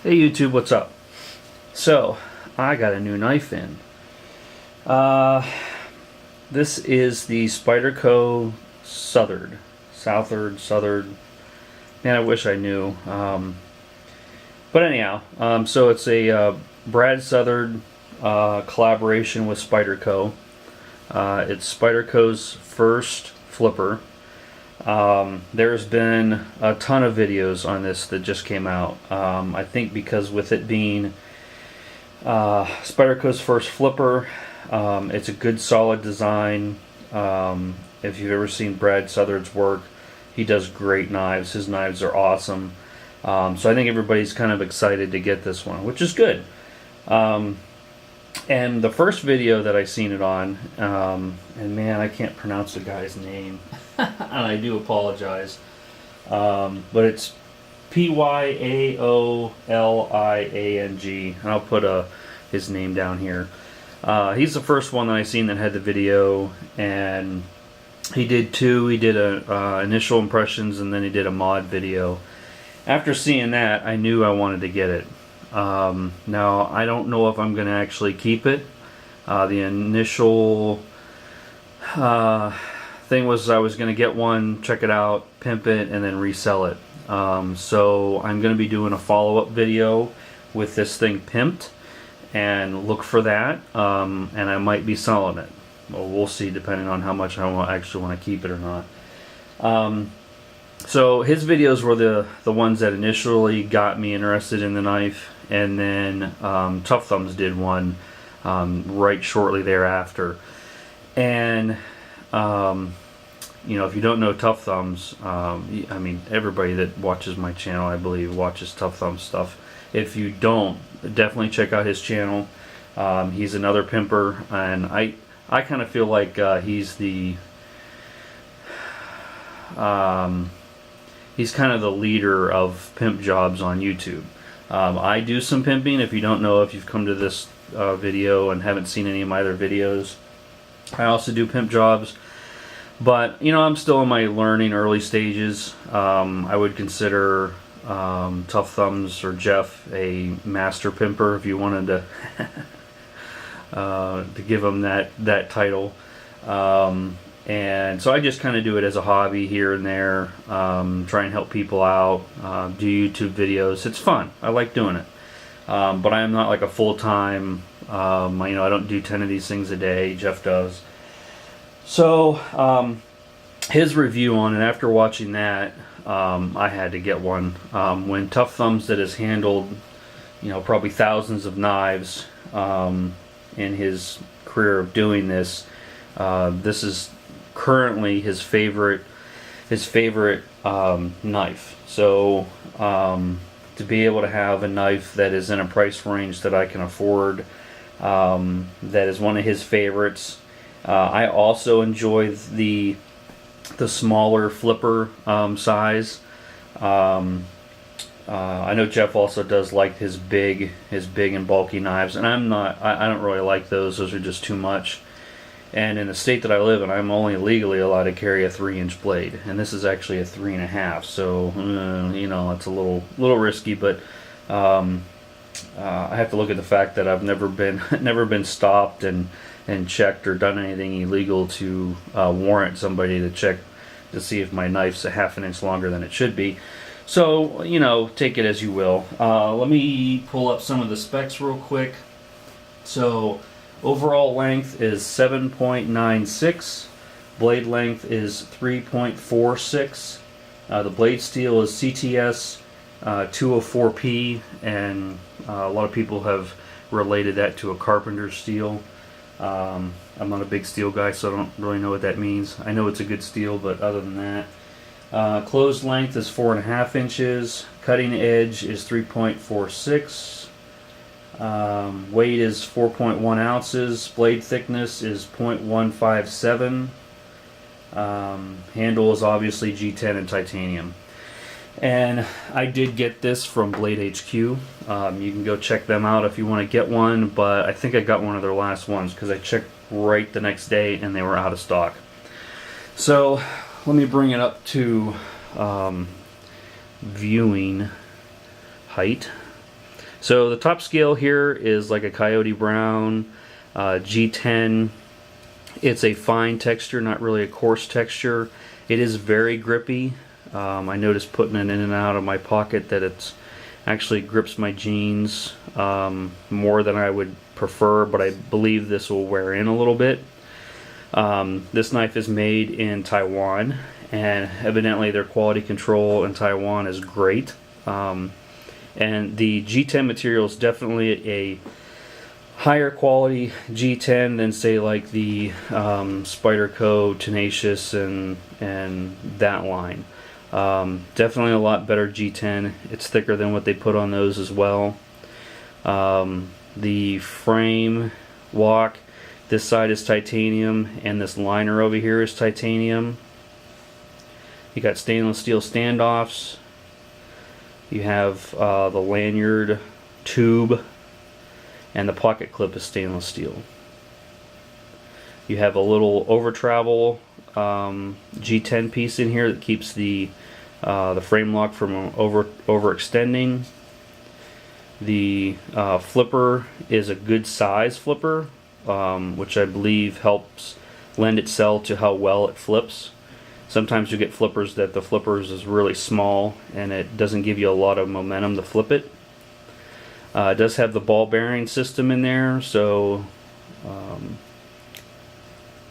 Hey YouTube, what's up? So, I got a new knife in. This is the Spyderco Southard. Southard. Man, I wish I knew. But anyhow, so it's a Brad Southard collaboration with Spyderco. It's Spyderco's first flipper. There's been a ton of videos on this that just came out. I think because with it being Spyderco's first flipper, it's a good solid design. If you've ever seen Brad Southard's work, he does great knives. His knives are awesome. So I think everybody's kind of excited to get this one, which is good. And the first video that I seen it on, and man, I can't pronounce the guy's name, and I do apologize, but it's P-Y-A-O-L-I-A-N-G, and I'll put his name down here. He's the first one that I seen that had the video, and he did two. He did a initial impressions, and then he did a mod video. After seeing that, I knew I wanted to get it. Now, I don't know if I'm going to actually keep it. The initial thing was I was going to get one, check it out, pimp it, and then resell it. So I'm going to be doing a follow-up video with this thing pimped, and look for that, and I might be selling it. Well, we'll see, depending on how much I actually want to keep it or not. So his videos were the ones that initially got me interested in the knife, and then Tough Thumbs did one right shortly thereafter. And you know, if you don't know Tough Thumbs, I mean, everybody that watches my channel, I believe, watches Tough Thumbs stuff. If you don't, definitely check out his channel. He's another pimper, and I kind of feel like he's kind of the leader of pimp jobs on YouTube. I do some pimping. If you don't know, if you've come to this video and haven't seen any of my other videos, I also do pimp jobs. But, you know, I'm still in my learning early stages. I would consider Tough Thumbs or Jeff a master pimper, if you wanted to give him that title. And so I just kind of do it as a hobby here and there, try and help people out, do YouTube videos. It's fun. I like doing it. But I am not like a full-time, you know, I don't do 10 of these things a day. Jeff does. So his review on it, after watching that, I had to get one. When Tough Thumbs that has handled, you know, probably thousands of knives in his career of doing this, this is currently his favorite knife. So to be able to have a knife that is in a price range that I can afford, that is one of his favorites. I also enjoy the smaller flipper size. I know Jeff also does like his big and bulky knives, and I don't really like those. Those are just too much. And in the state that I live in, I'm only legally allowed to carry a 3-inch blade, and this is actually a 3.5. So you know, it's a little risky, but I have to look at the fact that I've never been stopped and checked or done anything illegal to warrant somebody to check to see if my knife's a 1/2 inch longer than it should be. So, you know, take it as you will. Let me pull up some of the specs real quick. So overall length is 7.96. Blade length is 3.46. The blade steel is CTS 204P, and a lot of people have related that to a carpenter's steel. I'm not a big steel guy, so I don't really know what that means. I know it's a good steel, but other than that, closed length is 4.5 inches. Cutting edge is 3.46. Weight is 4.1 ounces. Blade thickness is 0.157. Handle is obviously G10 and titanium. And I did get this from Blade HQ. You can go check them out if you want to get one, but I think I got one of their last ones because I checked right the next day and they were out of stock. So let me bring it up to viewing height. So the top scale here is like a Coyote Brown G10. It's a fine texture, not really a coarse texture. It is very grippy. I noticed putting it in and out of my pocket that it's actually grips my jeans more than I would prefer, but I believe this will wear in a little bit. This knife is made in Taiwan, and evidently their quality control in Taiwan is great. And the G10 material is definitely a higher quality G10 than, say, like the Spyderco Tenacious and that line. Definitely a lot better G10. It's thicker than what they put on those as well. The frame lock, this side is titanium, and this liner over here is titanium. You got stainless steel standoffs. You have the lanyard tube, and the pocket clip is stainless steel. You have a little over travel G10 piece in here that keeps the frame lock from overextending. The flipper is a good size flipper, which I believe helps lend itself to how well it flips. Sometimes you get flippers that the flippers is really small and it doesn't give you a lot of momentum to flip it. It does have the ball bearing system in there, so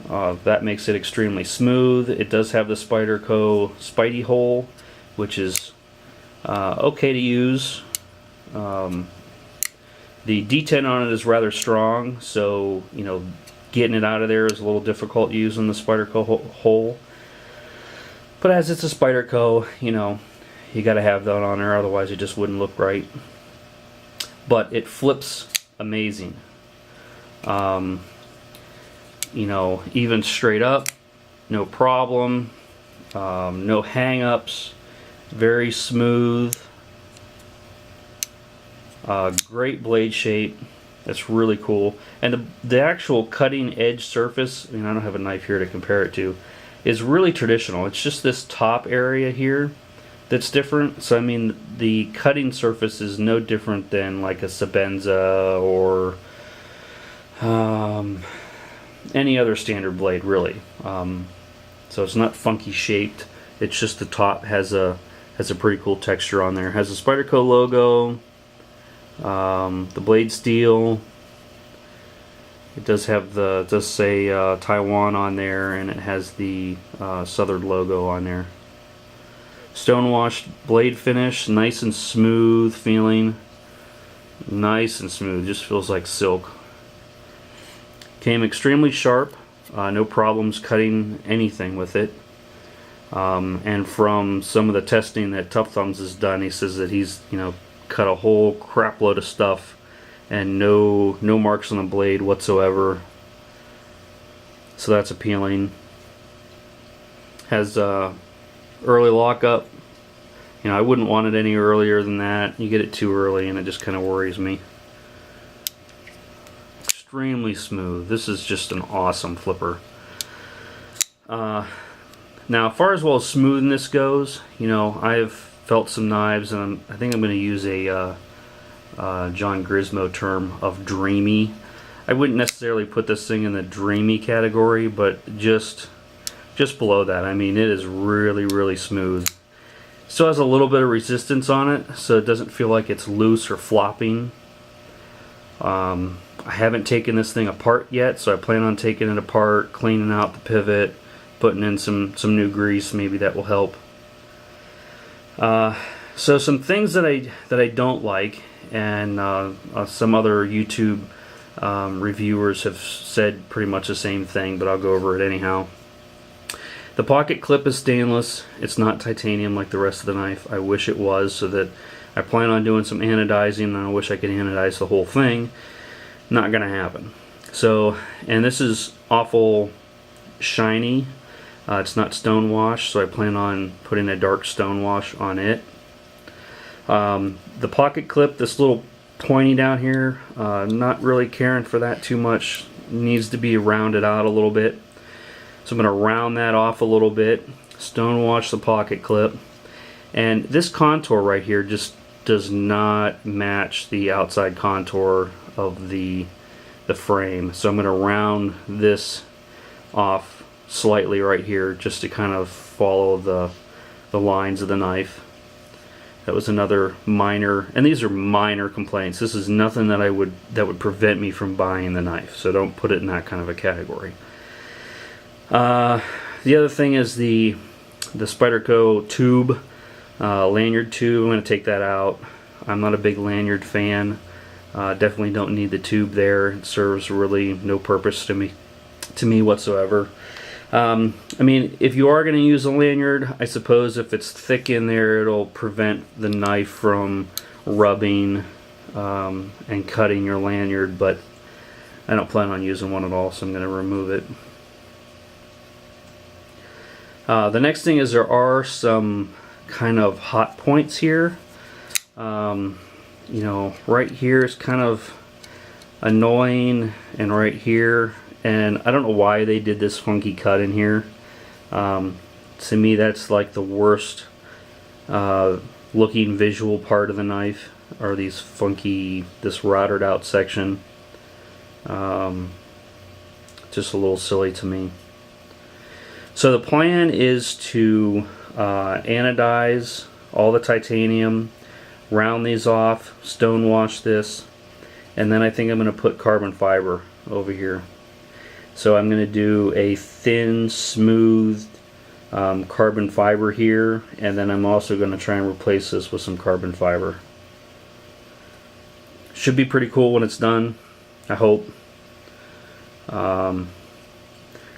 that makes it extremely smooth. It does have the Spyderco Spidey hole, which is okay to use. The D10 on it is rather strong, so getting it out of there is a little difficult using the Spyderco hole. But as it's a Spyderco, you got to have that on there, otherwise it just wouldn't look right. But it flips amazing. Even straight up, no problem. No hang-ups. Very smooth. Great blade shape. That's really cool. And the actual cutting edge surface, I don't have a knife here to compare it to, is really traditional. It's just this top area here that's different. So the cutting surface is no different than like a Sebenza or any other standard blade, really. So it's not funky shaped. It's just the top has a pretty cool texture on there. It has a Spyderco logo, the blade steel. It does have does say Taiwan on there, and it has the Southard logo on there. Stonewashed blade finish, nice and smooth feeling. Nice and smooth, just feels like silk. Came extremely sharp, no problems cutting anything with it. And from some of the testing that Tough Thumbs has done, he says that he's cut a whole crap load of stuff and no marks on the blade whatsoever. So that's appealing. Has early lockup. I wouldn't want it any earlier than that. You get it too early and it just kind of worries me. Extremely smooth. This is just an awesome flipper. Now, as far as smoothness goes, I've felt some knives, and I think I'm going to use a John Grismo term of dreamy. I wouldn't necessarily put this thing in the dreamy category, but just below that. It is really, really smooth. Still has a little bit of resistance on it, so it doesn't feel like it's loose or flopping. I haven't taken this thing apart yet, so I plan on taking it apart, cleaning out the pivot, putting in some new grease. Maybe that will help. So some things that I don't like, and some other YouTube reviewers have said pretty much the same thing, but I'll go over it anyhow. The pocket clip is stainless. It's not titanium like the rest of the knife. I wish it was, so that I plan on doing some anodizing, and I wish I could anodize the whole thing. Not gonna happen. So, and this is awful shiny. It's not stonewash, so I plan on putting a dark stonewash on it. The pocket clip, this little pointy down here, not really caring for that too much. Needs to be rounded out a little bit. So I'm going to round that off a little bit, stonewash the pocket clip. And this contour right here just does not match the outside contour of the frame. So I'm going to round this off slightly right here just to kind of follow the lines of the knife. That was another minor, and these are minor complaints. This is nothing that would prevent me from buying the knife, so don't put it in that kind of a category. The other thing is the Spyderco tube, lanyard tube. I'm going to take that out. I'm not a big lanyard fan. Definitely don't need the tube there. It serves really no purpose to me whatsoever. I mean, if you are going to use a lanyard, I suppose if it's thick in there, it'll prevent the knife from rubbing and cutting your lanyard, but I don't plan on using one at all, so I'm going to remove it. The next thing is there are some kind of hot points here. You know, right here is kind of annoying, and right here, and I don't know why they did this funky cut in here. To me, that's like the worst looking visual part of the knife, are these funky, this routed out section. Just a little silly to me. So the plan is to anodize all the titanium, round these off, stone wash this, and then I think I'm going to put carbon fiber over here. So I'm going to do a thin, smooth carbon fiber here, and then I'm also going to try and replace this with some carbon fiber. Should be pretty cool when it's done, I hope.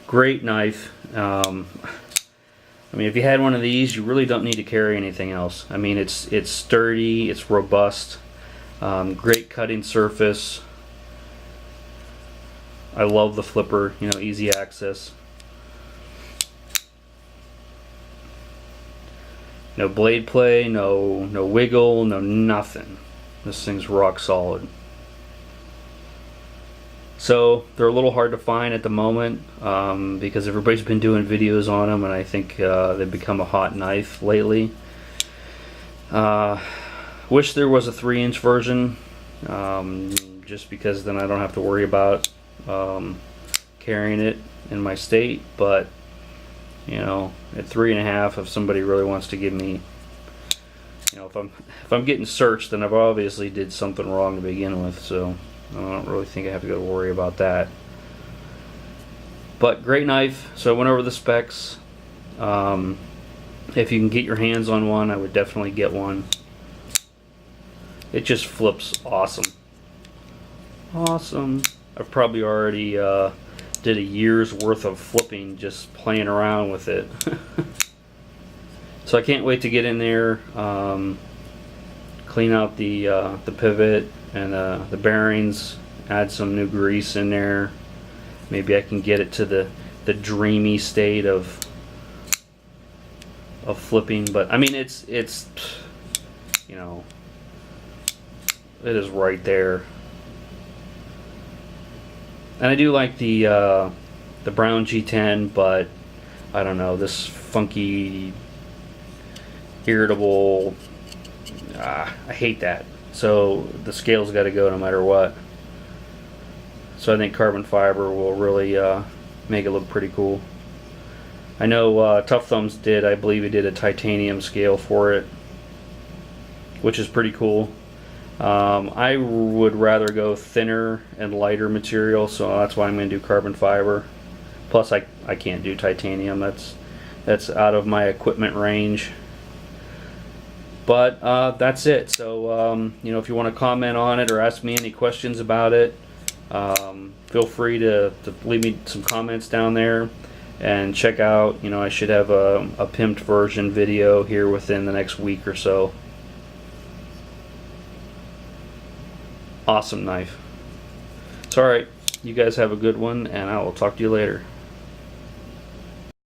Great knife. I mean, if you had one of these, you really don't need to carry anything else. I mean, it's sturdy, it's robust, great cutting surface. I love the flipper, you know, easy access. No blade play, no wiggle, no nothing. This thing's rock solid. So they're a little hard to find at the moment because everybody's been doing videos on them, and I think they've become a hot knife lately. Wish there was a 3-inch version, just because then I don't have to worry about carrying it in my state. But you know, at 3.5, if somebody really wants to give me, you know, if I'm getting searched, then I've obviously did something wrong to begin with. So I don't really think I have to go worry about that. But great knife. So I went over the specs. If you can get your hands on one, I would definitely get one. It just flips awesome. Awesome. I've probably already did a year's worth of flipping just playing around with it. So I can't wait to get in there, clean out the pivot and the bearings, add some new grease in there. Maybe I can get it to the dreamy state of flipping. But I mean, it's you know, it is right there. And I do like the brown G10, but I don't know, this funky, irritable, I hate that. So the scale's got to go no matter what. So I think carbon fiber will really make it look pretty cool. I know Tough Thumbs did, I believe he did a titanium scale for it, which is pretty cool. I would rather go thinner and lighter material, so that's why I'm going to do carbon fiber. Plus I can't do titanium, that's out of my equipment range. But that's it. So you know, if you want to comment on it or ask me any questions about it, feel free to leave me some comments down there. And check out, you know, I should have a pimped version video here within the next week or so. Awesome knife. So alright, you guys have a good one, and I will talk to you later.